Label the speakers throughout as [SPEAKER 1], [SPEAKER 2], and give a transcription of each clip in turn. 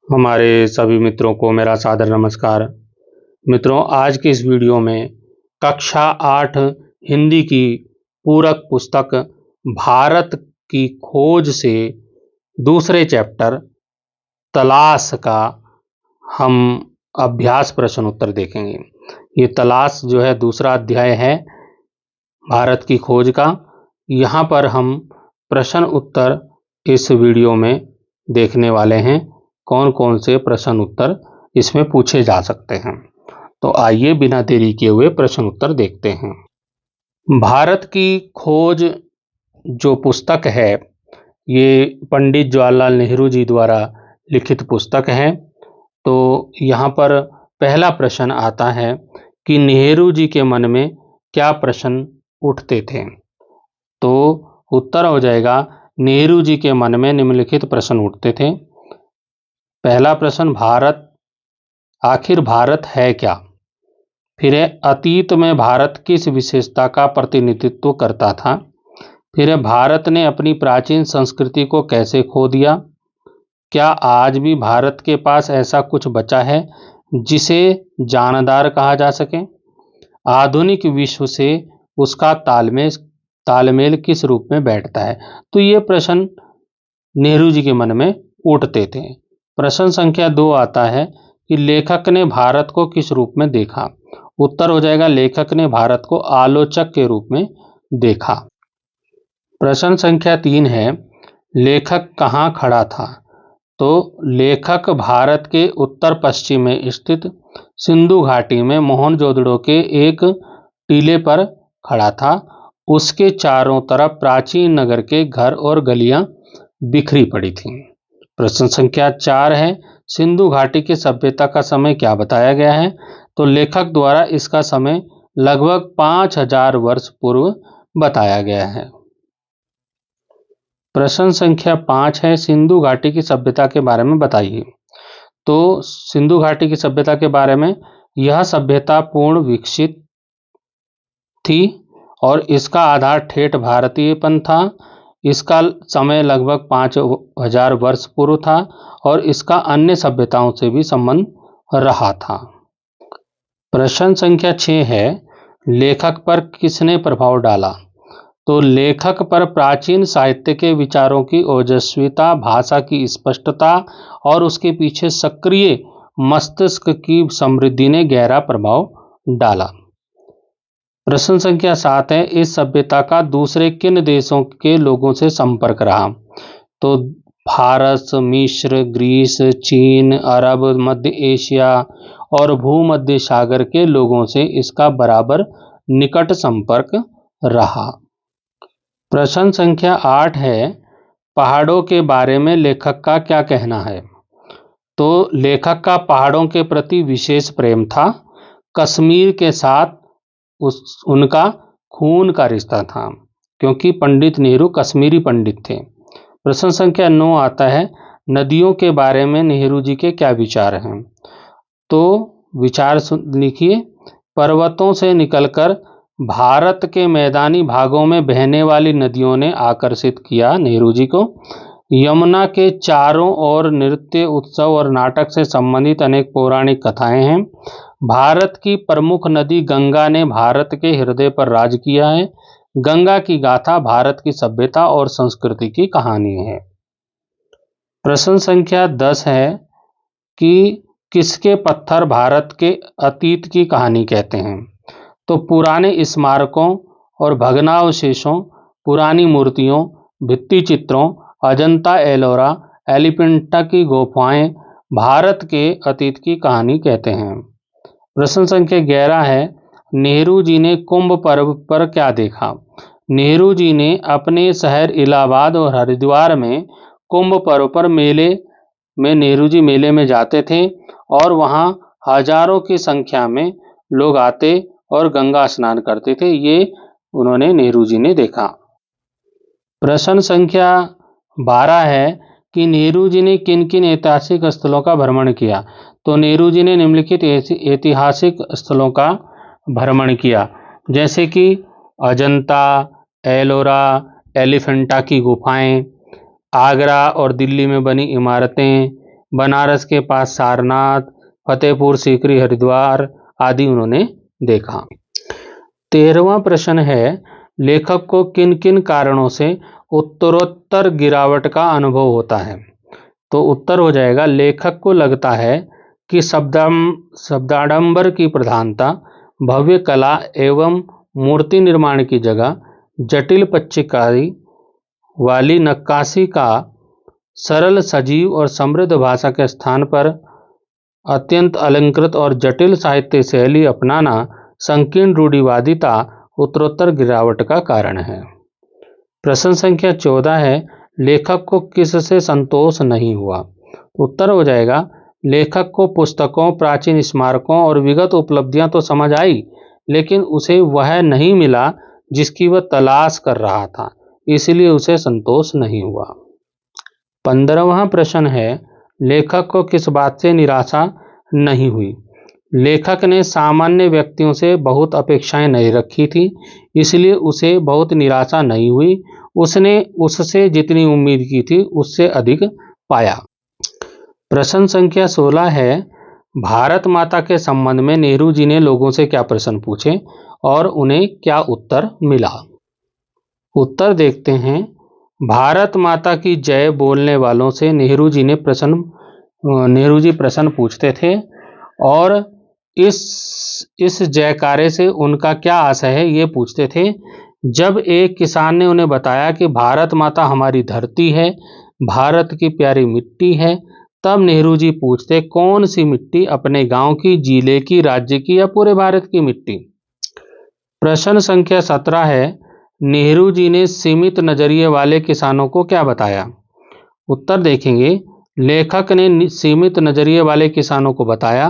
[SPEAKER 1] हमारे सभी मित्रों को मेरा सादर नमस्कार। मित्रों, आज की इस वीडियो में कक्षा 8 हिंदी की पूरक पुस्तक भारत की खोज से दूसरे चैप्टर तलाश का हम अभ्यास प्रश्न उत्तर देखेंगे। ये तलाश जो है दूसरा अध्याय है भारत की खोज का। यहाँ पर हम प्रश्न उत्तर इस वीडियो में देखने वाले हैं। कौन कौन से प्रश्न उत्तर इसमें पूछे जा सकते हैं, तो आइए बिना देरी किए हुए प्रश्न उत्तर देखते हैं। भारत की खोज जो पुस्तक है, ये पंडित जवाहरलाल नेहरू जी द्वारा लिखित पुस्तक है। तो यहाँ पर पहला प्रश्न आता है कि नेहरू जी के मन में क्या प्रश्न उठते थे। तो उत्तर हो जाएगा, नेहरू जी के मन में निम्नलिखित प्रश्न उठते थे। पहला प्रश्न, आखिर भारत है क्या। फिर है, अतीत में भारत किस विशेषता का प्रतिनिधित्व करता था। फिर है, भारत ने अपनी प्राचीन संस्कृति को कैसे खो दिया। क्या आज भी भारत के पास ऐसा कुछ बचा है जिसे जानदार कहा जा सके। आधुनिक विश्व से उसका तालमेल किस रूप में बैठता है। तो ये प्रश्न नेहरू जी के मन में उठते थे। प्रश्न संख्या 2 आता है कि लेखक ने भारत को किस रूप में देखा। उत्तर हो जाएगा, लेखक ने भारत को आलोचक के रूप में देखा। प्रश्न संख्या 3 है, लेखक कहाँ खड़ा था। तो लेखक भारत के उत्तर पश्चिम में स्थित सिंधु घाटी में मोहनजोदड़ो के एक टीले पर खड़ा था। उसके चारों तरफ प्राचीन नगर के घर और गलियां बिखरी पड़ी थीं। प्रश्न संख्या 4 है, सिंधु घाटी की सभ्यता का समय क्या बताया गया है। तो लेखक द्वारा इसका समय लगभग 5000 वर्ष पूर्व बताया गया है। प्रश्न संख्या 5 है, सिंधु घाटी की सभ्यता के बारे में बताइए। तो सिंधु घाटी की सभ्यता के बारे में, यह सभ्यता पूर्ण विकसित थी और इसका आधार ठेठ भारतीयपन था। इसका समय लगभग 5000 वर्ष पूर्व था और इसका अन्य सभ्यताओं से भी संबंध रहा था। प्रश्न संख्या 6 है, लेखक पर किसने प्रभाव डाला। तो लेखक पर प्राचीन साहित्य के विचारों की ओजस्विता, भाषा की स्पष्टता और उसके पीछे सक्रिय मस्तिष्क की समृद्धि ने गहरा प्रभाव डाला। प्रश्न संख्या 7 है, इस सभ्यता का दूसरे किन देशों के लोगों से संपर्क रहा। तो फारस, मिस्र, ग्रीस, चीन, अरब, मध्य एशिया और भूमध्य सागर के लोगों से इसका बराबर निकट संपर्क रहा। प्रश्न संख्या 8 है, पहाड़ों के बारे में लेखक का क्या कहना है। तो लेखक का पहाड़ों के प्रति विशेष प्रेम था। कश्मीर के साथ उनका खून का रिश्ता था, क्योंकि पंडित नेहरू कश्मीरी पंडित थे। प्रश्न संख्या 9 आता है, नदियों के बारे में नेहरू जी के क्या विचार हैं। तो विचार लिखिए, पर्वतों से निकलकर भारत के मैदानी भागों में बहने वाली नदियों ने आकर्षित किया नेहरू जी को। यमुना के चारों ओर नृत्य, उत्सव और नाटक से संबंधित अनेक पौराणिक कथाएं हैं। भारत की प्रमुख नदी गंगा ने भारत के हृदय पर राज किया है। गंगा की गाथा भारत की सभ्यता और संस्कृति की कहानी है। प्रश्न संख्या 10 है कि किसके पत्थर भारत के अतीत की कहानी कहते हैं। तो पुराने स्मारकों और भग्नावशेषों, पुरानी मूर्तियों, भित्ति चित्रों, अजंता एलोरा, एलिफेंटा की गुफाएं भारत के अतीत की कहानी कहते हैं। प्रश्न संख्या 11 है, नेहरू जी ने कुंभ पर्व पर क्या देखा। नेहरू जी ने अपने शहर इलाहाबाद और हरिद्वार में कुंभ पर्व पर नेहरू जी मेले में जाते थे और वहां हजारों की संख्या में लोग आते और गंगा स्नान करते थे। ये उन्होंने नेहरू जी ने देखा। प्रश्न संख्या 12 है कि नेहरू जी ने किन किन ऐतिहासिक स्थलों का भ्रमण किया। तो नेहरू जी ने निम्नलिखित ऐतिहासिक स्थलों का भ्रमण किया, जैसे कि अजंता, एलोरा, एलिफेंटा की गुफाएं, आगरा और दिल्ली में बनी इमारतें, बनारस के पास सारनाथ, फतेहपुर सीकरी, हरिद्वार आदि उन्होंने देखा। 13वां प्रश्न है, लेखक को किन किन कारणों से उत्तरोत्तर गिरावट का अनुभव होता है? तो उत्तर हो जाएगा, लेखक को लगता है कि शब्दाडंबर की प्रधानता, भव्य कला एवं मूर्ति निर्माण की जगह जटिल पच्चीकारी वाली नक्काशी का सरल, सजीव और समृद्ध भाषा के स्थान पर अत्यंत अलंकृत और जटिल साहित्य शैली अपनाना, संकीर्ण रूढ़िवादिता उत्तरोत्तर गिरावट का कारण है। प्रश्न संख्या 14 है, लेखक को किससे संतोष नहीं हुआ? उत्तर हो जाएगा, लेखक को पुस्तकों, प्राचीन स्मारकों और विगत उपलब्धियां तो समझ आई, लेकिन उसे वह नहीं मिला जिसकी वह तलाश कर रहा था, इसलिए उसे संतोष नहीं हुआ। 15वां प्रश्न है, लेखक को किस बात से निराशा नहीं हुई? लेखक ने सामान्य व्यक्तियों से बहुत अपेक्षाएं नहीं रखी थी, इसलिए उसे बहुत निराशा नहीं हुई। उसने उससे जितनी उम्मीद की थी उससे अधिक पाया। प्रश्न संख्या 16 है, भारत माता के संबंध में नेहरू जी ने लोगों से क्या प्रश्न पूछे और उन्हें क्या उत्तर मिला? उत्तर देखते हैं। भारत माता की जय बोलने वालों से नेहरू जी प्रश्न पूछते थे और इस जयकारे से उनका क्या आशय है ये पूछते थे। जब एक किसान ने उन्हें बताया कि भारत माता हमारी धरती है, भारत की प्यारी मिट्टी है, तब नेहरू जी पूछते, कौन सी मिट्टी? अपने गांव की, जिले की, राज्य की या पूरे भारत की मिट्टी? प्रश्न संख्या 17 है, नेहरू जी ने सीमित नजरिए वाले किसानों को क्या बताया? उत्तर देखेंगे, लेखक ने सीमित नजरिए वाले किसानों को बताया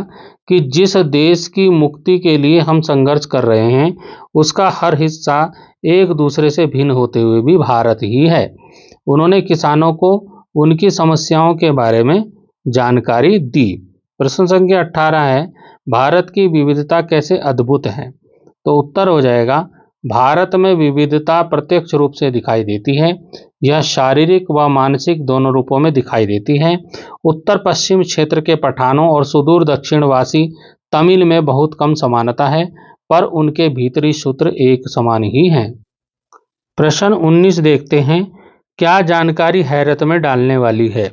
[SPEAKER 1] कि जिस देश की मुक्ति के लिए हम संघर्ष कर रहे हैं उसका हर हिस्सा एक दूसरे से भिन्न होते हुए भी भारत ही है। उन्होंने किसानों को उनकी समस्याओं के बारे में जानकारी दी। प्रश्न संख्या 18 है, भारत की विविधता कैसे अद्भुत है? तो उत्तर हो जाएगा, भारत में विविधता प्रत्यक्ष रूप से दिखाई देती है। यह शारीरिक व मानसिक दोनों रूपों में दिखाई देती है। उत्तर पश्चिम क्षेत्र के पठानों और सुदूर दक्षिणवासी तमिल में बहुत कम समानता है, पर उनके भीतरी सूत्र एक समान ही हैं। प्रश्न 19 देखते हैं, क्या जानकारी हैरत में डालने वाली है?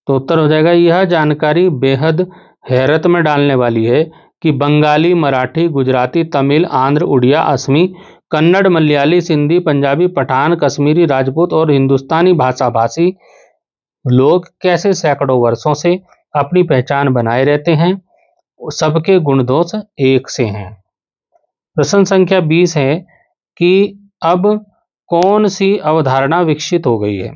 [SPEAKER 1] तो उत्तर हो जाएगा, यह जानकारी बेहद हैरत में डालने वाली है कि बंगाली, मराठी, गुजराती, तमिल, आंध्र, उड़िया, असमी, कन्नड़, मलयाली, सिंधी, पंजाबी, पठान, कश्मीरी, राजपूत और हिंदुस्तानी भाषा भाषी लोग कैसे सैकड़ों वर्षों से अपनी पहचान बनाए रहते हैं, सबके गुण दोष एक से हैं। प्रश्न संख्या 20 है कि अब कौन सी अवधारणा विकसित हो गई है?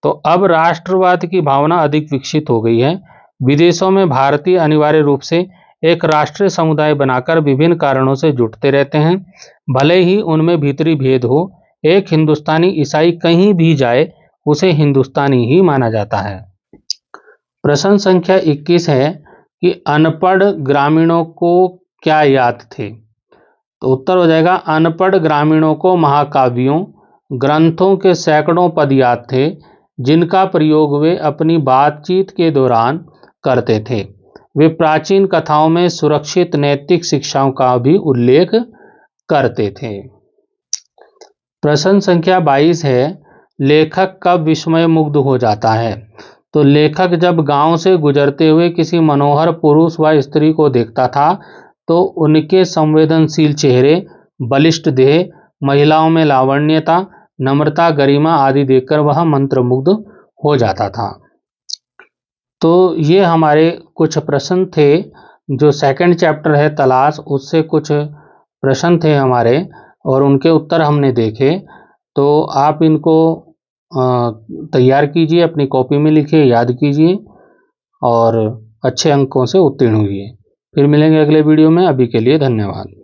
[SPEAKER 1] तो अब राष्ट्रवाद की भावना अधिक विकसित हो गई है। विदेशों में भारतीय अनिवार्य रूप से एक राष्ट्रीय समुदाय बनाकर विभिन्न कारणों से जुटते रहते हैं, भले ही उनमें भीतरी भेद हो। एक हिंदुस्तानी ईसाई कहीं भी जाए उसे हिंदुस्तानी ही माना जाता है। प्रश्न संख्या 21 है कि अनपढ़ ग्रामीणों को क्या याद थे? तो उत्तर हो जाएगा, अनपढ़ ग्रामीणों को महाकाव्यों, ग्रंथों के सैकड़ों पद याद थे जिनका प्रयोग वे अपनी बातचीत के दौरान करते थे। वे प्राचीन कथाओं में सुरक्षित नैतिक शिक्षाओं का भी उल्लेख करते थे। प्रश्न संख्या 22 है, लेखक कब विस्मय मुग्ध हो जाता है? तो लेखक जब गांव से गुजरते हुए किसी मनोहर पुरुष व स्त्री को देखता था तो उनके संवेदनशील चेहरे, बलिष्ठ देह, महिलाओं में लावण्यता, नम्रता, गरिमा आदि देखकर वह मंत्रमुग्ध हो जाता था। तो ये हमारे कुछ प्रश्न थे, जो सेकंड चैप्टर है तलाश, उससे कुछ प्रश्न थे हमारे और उनके उत्तर हमने देखे। तो आप इनको तैयार कीजिए, अपनी कॉपी में लिखिए, याद कीजिए और अच्छे अंकों से उत्तीर्ण हुई। फिर मिलेंगे अगले वीडियो में। अभी के लिए धन्यवाद।